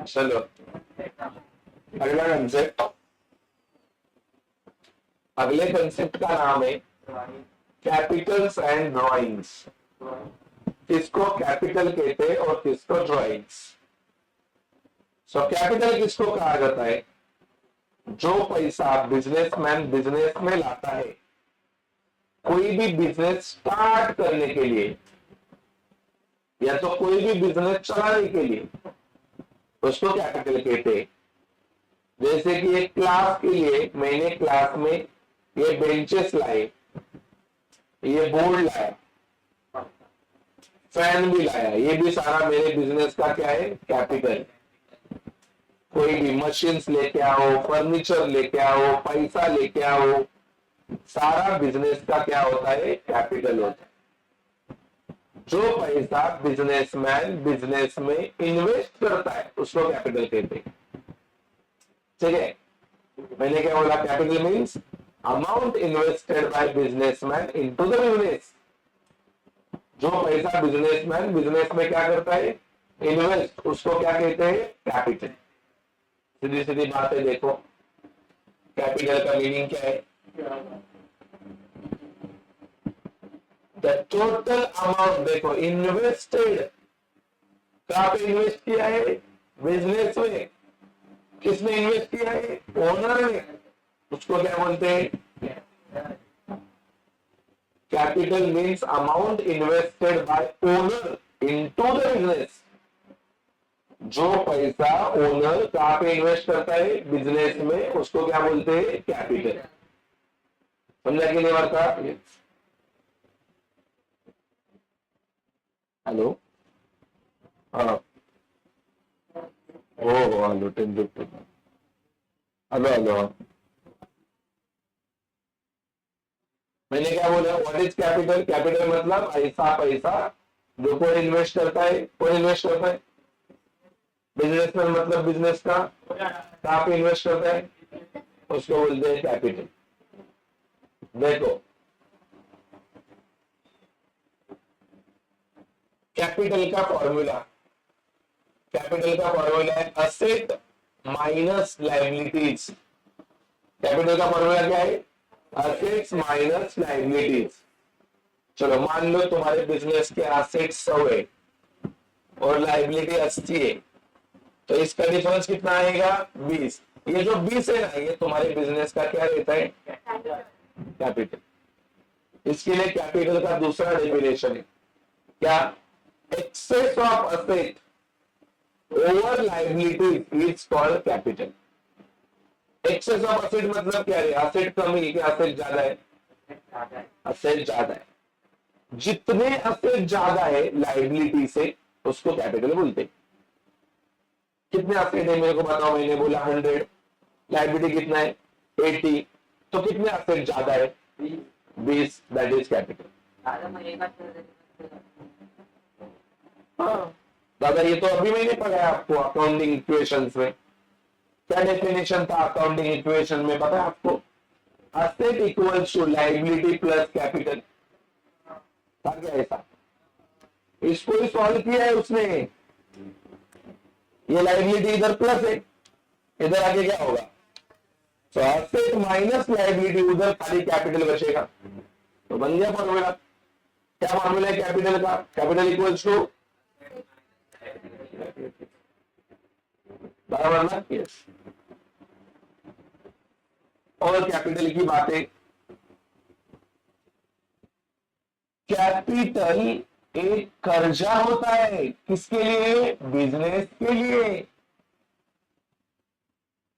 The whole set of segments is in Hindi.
चलो अगला कंसेप्ट, अगले कंसेप्ट का नाम है कैपिटल्स एंड ड्राइंग्स। किसको कैपिटल कहते हैं और किसको ड्राइंग्स। सो कैपिटल किसको कहा जाता है, जो पैसा बिजनेसमैन बिजनेस में लाता है, कोई भी बिजनेस स्टार्ट करने के लिए या तो कोई भी बिजनेस चलाने के लिए, उसको कैपिटल कहते हैं। जैसे कि एक क्लास के लिए मैंने क्लास में ये बेंचेस लाए, ये बोर्ड लाया, फैन भी लाया, ये भी सारा मेरे बिजनेस का क्या है, कैपिटल। कोई भी मशीन्स लेके आओ, फर्नीचर लेके आओ, पैसा लेके आओ, सारा बिजनेस का क्या होता है, कैपिटल होता है। जो पैसा बिजनेसमैन बिजनेस में इन्वेस्ट करता है उसको कैपिटल कहते हैं। ठीक है, मैंने क्या बोला, capital means amount invested bye businessman into the business. जो पैसा बिजनेसमैन बिजनेस में क्या करता है, इन्वेस्ट, उसको क्या कहते हैं, कैपिटल। सीधी सीधी बातें देखो, कैपिटल का मीनिंग क्या है, द टोटल अमाउंट। देखो इन्वेस्टेड, कहां पे इन्वेस्ट किया है, बिजनेस में। किसने इन्वेस्ट किया है, ओनर ने, उसको क्या बोलते हैं, capital means amount invested bye owner into the business. जो पैसा ओनर कहां पे इन्वेस्ट करता है, बिजनेस में, उसको क्या बोलते हैं, कैपिटल। समझा कि नहीं वार्ता। हेलो, हाँ, ओ हेलो 10:50, हेलो हेलो। मैंने क्या बोला, व्हाट इज कैपिटल। कैपिटल मतलब ऐसा पैसा जो कोई इन्वेस्ट करता है, कोई इन्वेस्ट करता है, बिजनेसमैन मतलब बिजनेस का कहां पे इन्वेस्ट करता है, उसको बोलते हैं कैपिटल। देखो कैपिटल का फॉर्मूला, कैपिटल का फॉर्मूला है असेट माइनस लायबिलिटीज। कैपिटल का फॉर्मूला क्या है, असेट्स माइनस लायबिलिटीज। चलो मान लो तुम्हारे बिजनेस के असेट्स 100 है और लायबिलिटी 80 है, तो इसका डिफरेंस कितना आएगा, 20। ये जो 20 है ना, ये तुम्हारे बिजनेस का क्या रहता है, कैपिटल। इसके लिए कैपिटल का दूसरा डेफिनेशन है क्या, excess of asset over liability is called capital. Excess of asset मतलब क्या है, असेट कम है कि असेट ज्यादा है, असेट ज्यादा है। जितने असेट ज्यादा है लायबिलिटी से, उसको कैपिटल बोलते हैं। कितने असेट है मेरे को बताओ, मैंने बोला 100, लायबिलिटी कितना है 80, तो कितने असेट ज्यादा है, 20, दैट इज कैपिटल। हाँ दादा, ये तो अभी मैंने पढ़ाया आपको अकाउंटिंग इक्वेशंस में। क्या डेफिनेशन था अकाउंटिंग इक्वेशन में, पता है आपको, asset equals to liability plus capital. था क्या ऐसा, इसको ही सॉल्व किया है उसने। ये लायबिलिटी इधर प्लस है, इधर आगे क्या होगा, तो असेट माइनस लायबिलिटी, उधर खाली कैपिटल बचेगा, तो बन गया फॉर्मूला। क्या फॉर्मूला है कैपिटल का, कैपिटल इक्वल्स टू, बराबर ना, यस। और कैपिटल की बातें, कैपिटल एक कर्जा होता है, किसके लिए, बिजनेस के लिए।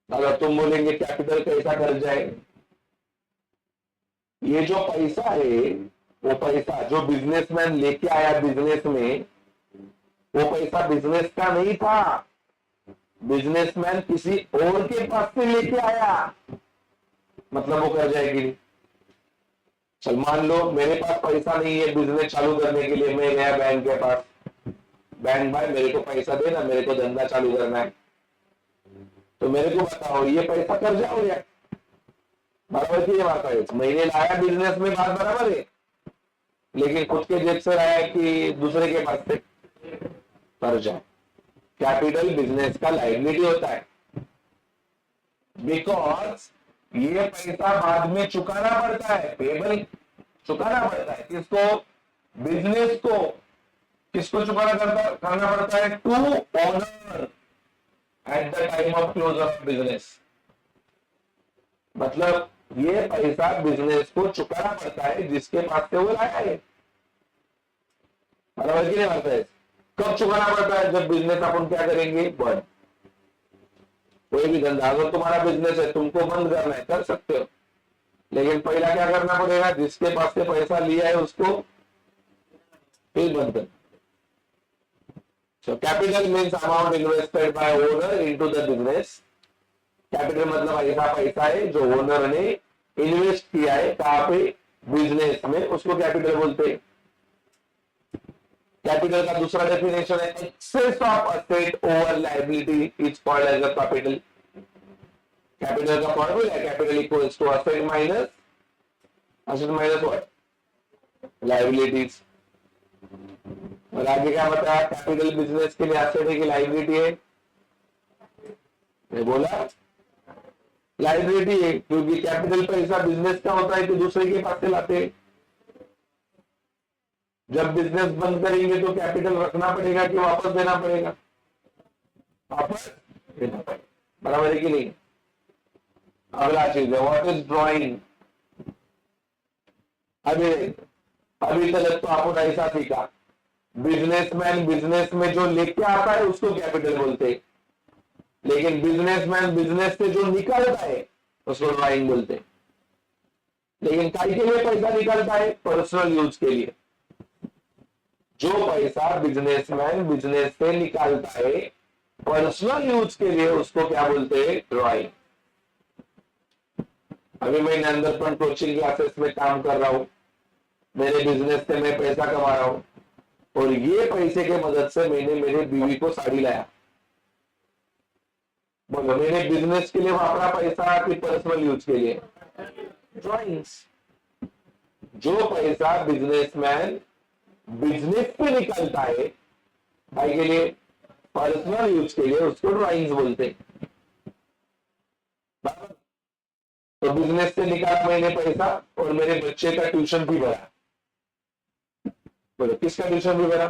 अगर तुम बोलेंगे कैपिटल कैसा कर्जा है, ये जो पैसा है, वो पैसा जो बिजनेसमैन लेके आया बिजनेस में, वो पैसा बिजनेस का नहीं था, बिजनेसमैन किसी और के पास से लेके आया, मतलब वो कर्जा है कि नहीं। चल मान लो मेरे पास पैसा नहीं है बिजनेस चालू करने के लिए, मैं गया बैंक के पास, बैंक भाई मेरे को पैसा देना, मेरे को धंधा चालू करना है, तो मेरे को बताओ ये पैसा कर्जा हो गया, बराबर की ये बात है। मैंने लाया बिजनेस में, बात बराबर है, लेकिन खुद के जेब से लाया कि दूसरे के पास से, कर्जा। कैपिटल बिजनेस का लायबिलिटी होता है, बिकॉज ये पैसा बाद में चुकाना पड़ता है, पेबल चुकाना पड़ता है। किसको? बिजनेस को। किसको चुकाना करना पड़ता है? To owner at the time of closure of business. मतलब ये पैसा बिजनेस को चुकाना पड़ता है जिसके पास से वो लाया है। बराबर की नहीं बात है? कब चुकाना पड़ता है? जब बिजनेस अपन क्या करेंगे? बंद। कोई भी धंधा, अगर तुम्हारा बिजनेस है, तुमको बंद करना है, कर सकते हो, लेकिन पहला क्या करना पड़ेगा? जिसके पास से पैसा लिया है उसको फिर बंद कर। So capital means amount invested by owner into the business. Capital मतलब ऐसा पैसा है जो ओनर ने इन्वेस्ट किया है कहां पे? बिजनेस में, उसको कैपिटल बोलते हैं। कैपिटल का दूसरा डेफिनेशन है excess of asset over liability is called as a capital. Capital का फॉर्मूला है capital equals to asset minus what? Liabilities. और आगे क्या बताया? कैपिटल बिजनेस के लिए असेट है कि लायबिलिटी है? मैं बोला लायबिलिटी है, क्योंकि कैपिटल पैसा बिजनेस का होता है कि दूसरे के पास से लाते हैं। जब बिजनेस बंद करेंगे तो कैपिटल रखना पड़ेगा कि वापस देना पड़ेगा? वापस देना पड़ेगा। बराबर है कि नहीं? अगला चीज है व्हाट इज ड्रॉइंग। अभी तक तो आपको ऐसा सीखा, बिजनेसमैन बिजनेस में जो लेके आता है उसको कैपिटल बोलते हैं, लेकिन बिजनेसमैन बिजनेस से जो निकालता है उसको ड्रॉइंग बोलते हैं। लेकिन काय के लिए पैसा निकालता है? पर्सनल यूज के लिए। जो पैसा बिजनेसमैन बिजनेस से निकालता है पर्सनल यूज के लिए उसको क्या बोलते हैं? ड्रॉइंग। अभी मैं नंदरपन कोचिंग क्लासेस में काम कर रहा हूं, मेरे बिजनेस से मैं पैसा कमा रहा हूं, और ये पैसे के मदद से मैंने मेरे बीवी को साड़ी लाया। बोलो, मैंने बिजनेस के लिए वापरा पैसा कि पर्सनल यूज के लिए? ड्रॉइंग्स। जो पैसा बिजनेसमैन बिजनेस पे निकलता है भाई के लिए, पर्सनल यूज के लिए, उसको ड्रॉइंग्स बोलते हैं। तो बिजनेस से निकाला मैंने पैसा और मेरे बच्चे का ट्यूशन भी भरा। बोलो, किसका ट्यूशन भी भरा?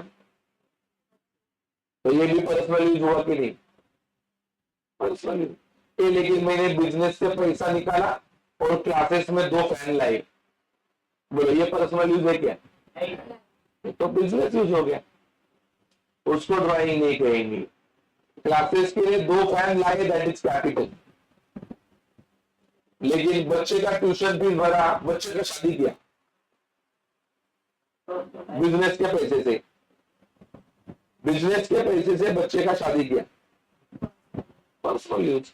तो ये भी पर्सनल यूज हुआ कि नहीं? Personal use. लेकिन मैंने बिजनेस से पैसा निकाला और क्लासेस में 2 फैन लाए। बोलो, ये पर्सनल यूज है क्या? तो बिजनेस यूज हो गया, उसको ड्राइंग नहीं कहेंगे। क्लासेस के लिए 2 फैन लाए, दैट इज कैपिटल। लेकिन बच्चे का ट्यूशन फीस भरा, बच्चे का शादी किया बिजनेस के पैसे से, बिजनेस के पैसे से बच्चे का शादी किया, पर्सनल यूज।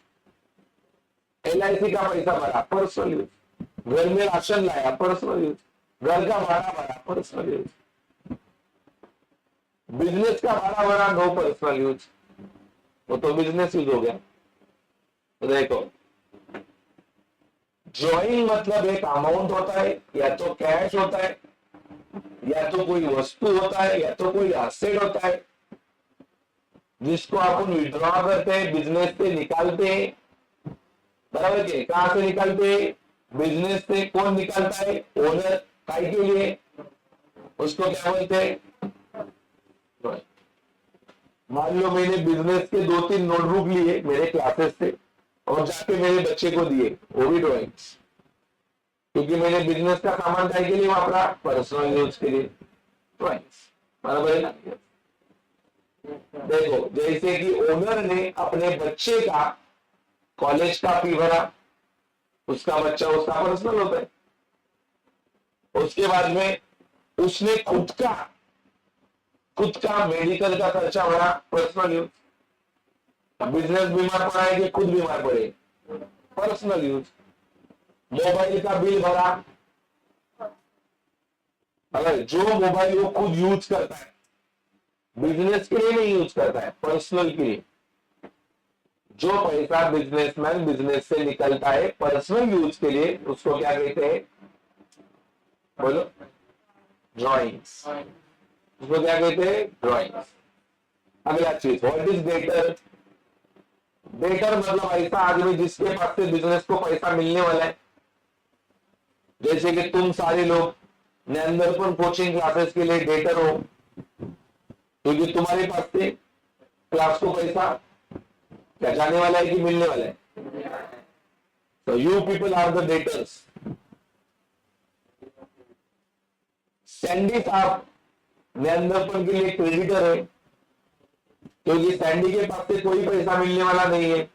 LIC का पैसा भरा, पर्सनल यूज। घर में राशन लाया, पर्सनल यूज। घर का भाड़ा भरा, पर्सनल यूज। बिजनेस का भाड़ा भरा, नो पर्सनल यूज। वो तो बिजनेस यूज हो गया। तो देखो, ड्रॉइंग मतलब एक अमाउंट होता है, या तो कैश होता है, या तो कोई वस्तु होता है, या तो कोई एसेट होता है, जिसको अपन विड्रॉ करते हैं, बिजनेस से निकालते हैं। बराबर के? कहां से निकालते हैं? बिजनेस से। कौन निकालता है? ओनर। काय के लिए? उसको क्या बोलते हैं? मान लो मैंने बिजनेस के 2-3 नोटबुक लिए मेरे क्लासेस से और जाके मेरे बच्चे को दिए, वो भी ड्रॉइंग्स, क्योंकि मैंने बिजनेस का सामान काय के लिए वापरा? पर्सनल यूज के लिए। ड्रॉइंग्स। बराबर है ना? देखो, जैसे कि ओनर ने अपने बच्चे का कॉलेज का फी भरा, उसका बच्चा उसका पर्सनल होता है। उसके बाद में उसने खुद का मेडिकल का खर्चा भरा, पर्सनल यूज। बिजनेस बीमार पड़ा है कि खुद बीमार पड़े? Personal use. मोबाइल का बिल भरा, अगर जो मोबाइल वो खुद यूज करता है, बिजनेस के लिए नहीं यूज करता है, पर्सनल के लिए। जो पैसा बिजनेसमैन बिजनेस से निकलता है पर्सनल यूज के लिए, उसको क्या कहते हैं? बोलो, ड्रॉइंग्स। उसको क्या कहते हैं? ड्रॉइंग्स। अगला चीज, व्हाट इज डेटर? डेटर मतलब ऐसा आदमी जिसके पास से बिजनेस को पैसा मिलने वाला है। जैसे कि तुम सारे लोग नेंदरपन कोचिंग क्लासेस के लिए डेटर हो, क्योंकि तुम्हारे पास से क्लास को पैसा क्या जाने वाला है कि मिलने वाला है? तो you people are the debtors. Sandy साहब नेंदरपन के लिए क्रेडिटर है, क्योंकि सैंडी के पास से कोई पैसा मिलने वाला नहीं है,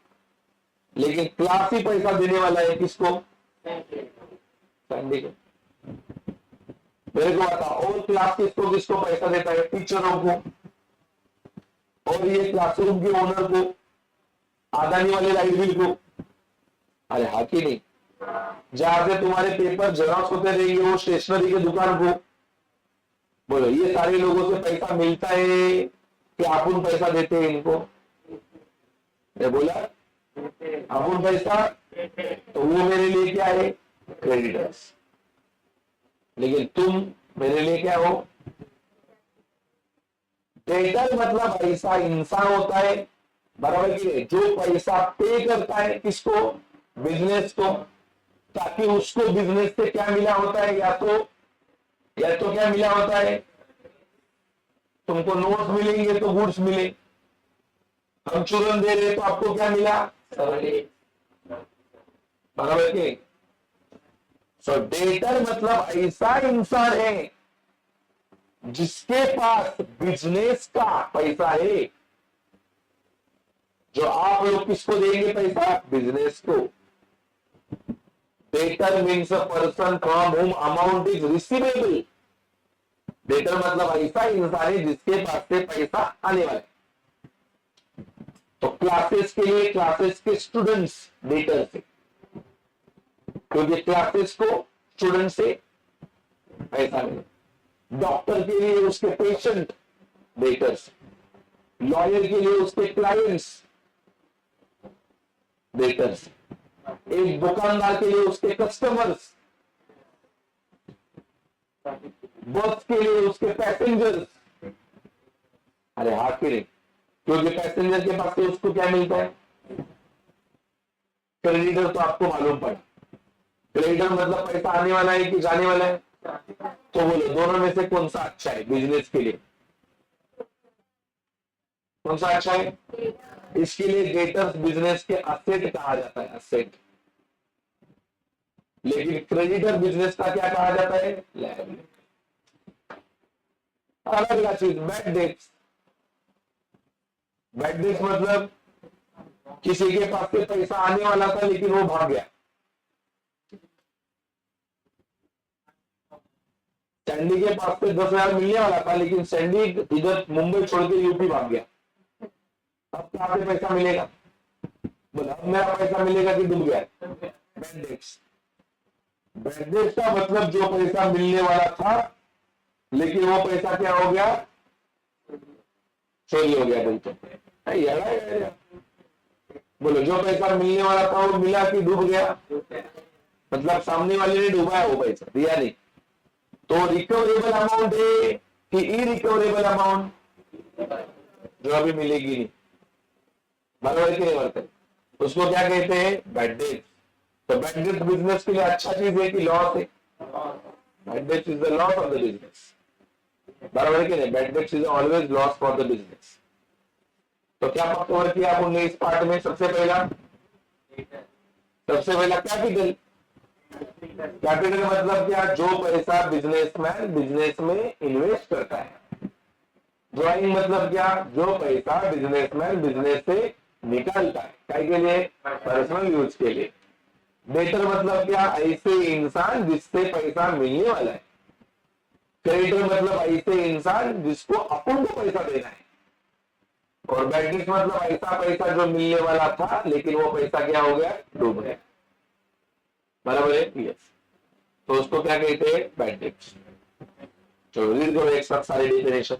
लेकिन क्लास ही पैसा देने वाला है। किसको? सैंडी को। मेरे को बता, और क्लास किसको किसको पैसा देता है? टीचरों को, और ये क्लासरूम के ओनर को, आदानी वाले लाइट बिल को। अरे हाँ कि नहीं? जहां से तुम्हारे पेपर जेरॉक्स होते रहेंगे वो स्टेशनरी की दुकान को। बोलो, ये सारे लोगों से पैसा मिलता है कि अपन पैसा देते हैं इनको? मैं बोला अपन पैसा, तो वो मेरे लिए क्या है? क्रेडिटर्स। लेकिन तुम मेरे लिए क्या हो? डेटर मतलब ऐसा इंसान होता है, बराबर की नहीं, जो पैसा पे करता है किसको? बिजनेस को, ताकि उसको बिजनेस से क्या मिला होता है? या तो क्या मिला होता है? तुमको नोट्स मिलेंगे तो गुड्स मिले, हम चूरन दे रहे तो आपको क्या मिला? बराबर के। सो डेटर मतलब ऐसा इंसान है जिसके पास बिजनेस का पैसा है। जो आप लोग किसको देंगे पैसा? बिजनेस को। Debtor means a person from हुम अमाउंट इज रिसीवेबल। डेटर मतलब ऐसा इंसान है जिसके पास से पैसा आने वाला है। तो क्लासेस के लिए क्लासेस के स्टूडेंट्स डेटर से, क्योंकि क्लासेस को स्टूडेंट से पैसा मिले। डॉक्टर के लिए उसके पेशेंट डेटर्स, लॉयर के लिए उसके क्लाइंट्स डेटर्स, एक दुकानदार के लिए उसके कस्टमर्स, बस के लिए उसके पैसेंजर्स। अरे हाँ कि नहीं? क्योंकि पैसेंजर के पास से उसको क्या मिलता है? क्रेडिटर। तो आपको मालूम पड़ा, क्रेडिटर मतलब पैसा आने वाला है कि जाने वाला है? तो बोलो, दोनों में से कौन सा अच्छा है बिजनेस के लिए? कौन सा अच्छा है? इसके लिए डेटर्स बिजनेस के असेट कहा जाता है, असेट। लेकिन क्रेडिटर बिजनेस का क्या कहा जाता है? लायबिलिटी। अलग चीज, बैड डेट्स। बैड डेट्स मतलब किसी के पास से पैसा आने वाला था लेकिन वो भाग गया। सैंडी के पास से 10,000 मिलने वाला था, लेकिन सैंडी इधर मुंबई छोड़ के यूपी भाग गया। अब कहां से पैसा मिलेगा? बोला, अब मेरा पैसा मिलेगा कि डूब गया? Bad debts. बैड डेट्स का मतलब जो पैसा मिलने वाला था लेकिन वो पैसा क्या हो गया? चोरी हो गया। बोलते बोलो, जो पैसा मिलने वाला था वो मिला कि डूब गया? मतलब सामने वाले ने डूबाया वो पैसा, दिया नहीं। तो रिकवरेबल अमाउंट है कि इरिकवरेबल अमाउंट? जो अभी मिलेगी नहीं। बराबर की नहीं बरते? उसको क्या कहते हैं? Bad debt. तो बैड डेट बिजनेस के लिए अच्छा चीज है कि लॉस है? Bad debt is the loss of the business. बराबर की नहीं? Bad debt is always loss for the business. तो क्या कवर किया आपने इस पार्ट में? सबसे पहला कैपिटल। कैपिटल मतलब क्या? जो पैसा बिजनेसमैन बिजनेस में इन्वेस्ट करता है। ड्राइंग मतलब क्या? जो पैसा बिजनेसमैन बिजनेस से निकालता है, क्या के लिए? पर्सनल यूज के लिए। डेटर मतलब क्या? ऐसे इंसान जिससे पैसा मिलने वाला है। क्रेडिटर मतलब ऐसे इंसान जिसको अपन को पैसा देना है। और बैड डेट मतलब ऐसा पैसा जो मिलने वाला था लेकिन वो पैसा क्या हो गया? डूब गया। बराबर है? यस। तो उसको क्या कहते हैं? Bad debt. चलो रीड करो एक साथ सारी डेफिनेशन।